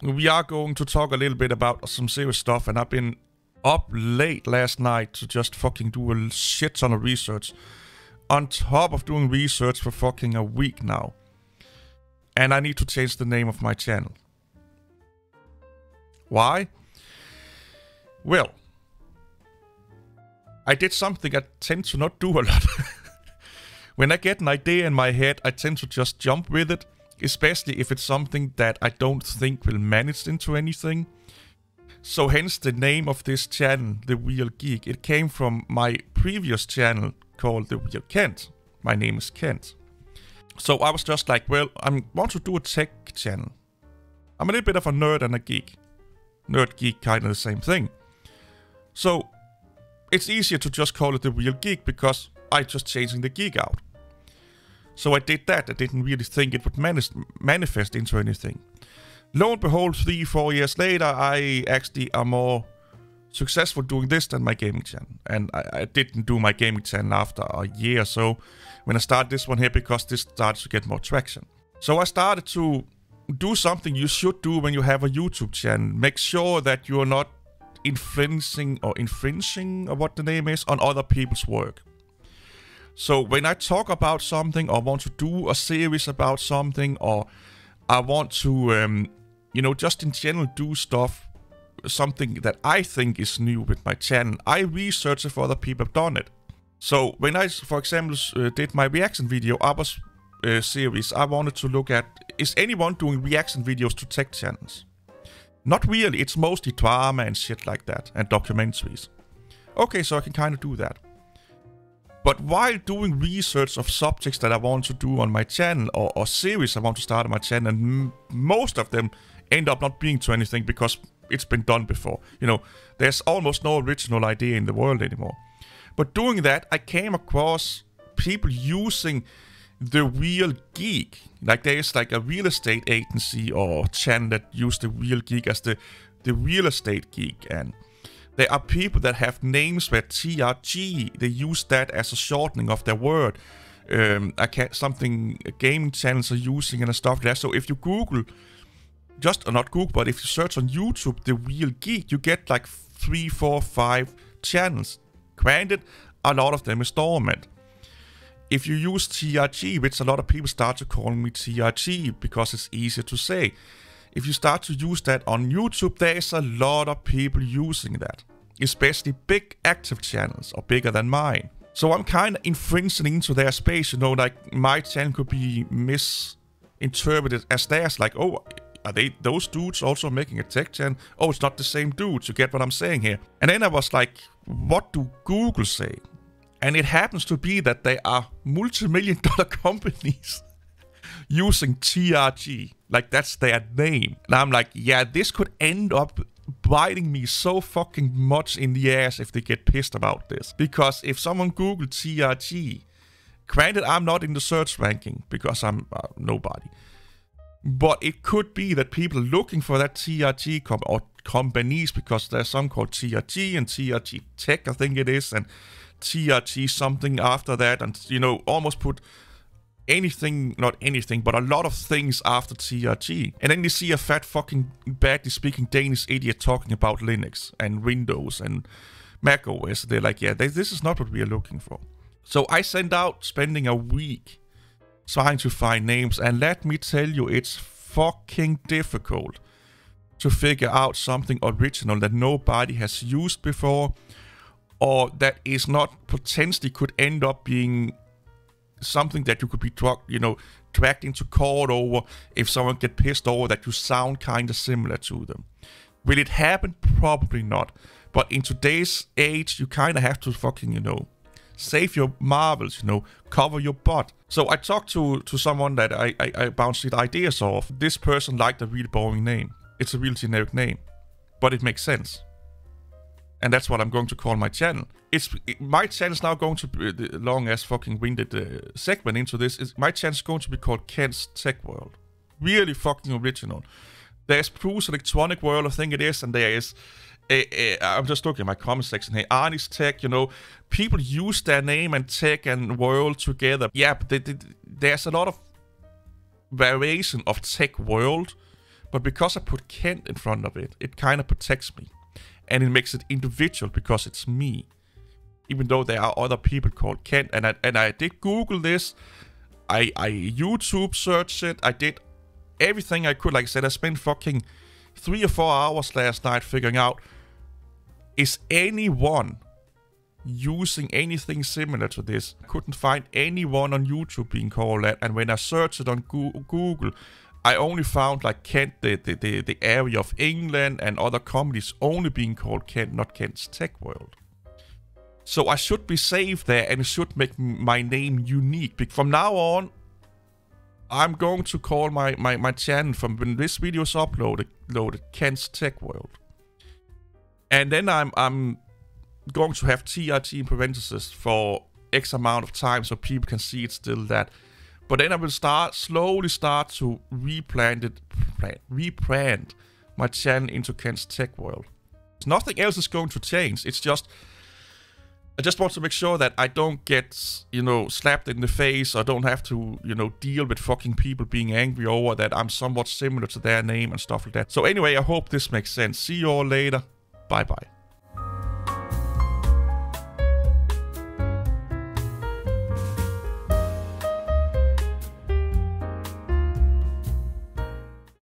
we are going to talk a little bit about some serious stuff, and I've been up late last night to just fucking do a shit ton of research. On top of doing research for fucking a week now. And I need to change the name of my channel. Why? Well, I did something I tend to not do a lot. When I get an idea in my head, I tend to just jump with it, especially if it's something that I don't think will manage into anything. So hence the name of this channel, The Real Geek. It came from my previous channel called The Real Kent. My name is Kent. So I was just like, well, I want to do a tech channel. I'm a little bit of a nerd and a geek. Nerd, geek, kind of the same thing. So it's easier to just call it The Real Geek because I just changing the geek out. So I did that. I didn't really think it would manifest into anything. Lo and behold, 3-4 years later, I actually am more successful doing this than my gaming channel. And I didn't do my gaming channel after a year or so when I started this one here because this started to get more traction. So I started to do something you should do when you have a YouTube channel. Make sure that you're not infringing or what the name is on other people's work. So when I talk about something or want to do a series about something or I want to, just in general do stuff, something that I think is new with my channel, I research if other people have done it. So when I, for example, did my reaction video, Abba's series, I wanted to look at, is anyone doing reaction videos to tech channels? Not really, it's mostly drama and shit like that, and documentaries. Okay, so I can kind of do that. But while doing research of subjects that I want to do on my channel, or series I want to start on my channel, and most of them end up not being to anything because it's been done before. There's almost no original idea in the world anymore. But doing that, I came across people using The Real Geek. Like there's like a real estate agency or channel that use The Real Geek as the real estate geek. And there are people that have names where TRG, they use that as a shortening of their word. Something gaming channels are using and stuff like that. So if you Google, not Google, but if you search on YouTube, The Real Geek, you get like 3, 4, 5 channels. Granted, a lot of them is dormant. If you use TRG, which a lot of people start to call me TRG because it's easier to say. If you start to use that on YouTube, there's a lot of people using that. Especially big active channels, or bigger than mine. So I'm kind of infringing into their space, like my channel could be misinterpreted as theirs. Like, oh, are those dudes also making a tech channel? Oh, it's not the same dudes, you get what I'm saying here. And then I was like, what do Google say? And it happens to be that they are multi-million-dollar companies using TRG. Like, that's their name. And I'm like, yeah, this could end up biting me so fucking much in the ass if they get pissed about this. Because if someone Googled TRG, granted, I'm not in the search ranking because I'm nobody. But it could be that people are looking for that TRG or companies, because there's some called TRG and TRG Tech, I think it is, and TRG something after that, and almost put anything, not anything, but a lot of things after TRG. And then you see a fat fucking badly speaking Danish idiot talking about Linux and Windows and Mac OS. They're like, yeah, this is not what we are looking for. So I sent out spending a week trying to find names, and let me tell you, it's fucking difficult to figure out something original that nobody has used before, or that is not potentially could end up being something that you could be dragged into court over if someone get pissed over that you sound kind of similar to them. Will it happen? Probably not. But in today's age, you kind of have to fucking, save your marbles, cover your butt. So I talked to someone that I bounced the ideas off. This person liked a really boring name. It's a real generic name, but it makes sense. And that's what I'm going to call my channel. My channel is now going to be the long ass fucking winded segment into this. My channel is going to be called Kent's Tech World. Really fucking original. There's Bruce Electronic World, I think it is, and there is I'm just looking at my comment section here. Arnie's Tech, people use their name and tech and world together. Yeah, but there's a lot of variation of tech world, But because I put Kent in front of it, it kind of protects me. And it makes it individual because it's me. Even though there are other people called Kent. And I did Google this. I YouTube searched it. I did everything I could. Like I said, I spent fucking 3 or 4 hours last night figuring out, is anyone using anything similar to this? I couldn't find anyone on YouTube being called that. And when I searched it on Google, I only found like Kent, the area of England, and other comedies only being called Kent, not Kent's Tech World. So I should be safe there, and it should make my name unique. From now on, I'm going to call my channel from when this video is uploaded, Kent's Tech World. And then I'm going to have TRT in parentheses for X amount of time so people can see it's still that. But then I will slowly start to rebrand my channel into Kent's Tech World. Nothing else is going to change. It's just, I just want to make sure that I don't get, you know, slapped in the face, or don't have to, you know, deal with fucking people being angry over that I'm somewhat similar to their name and stuff like that. So anyway, I hope this makes sense. See you all later. Bye bye.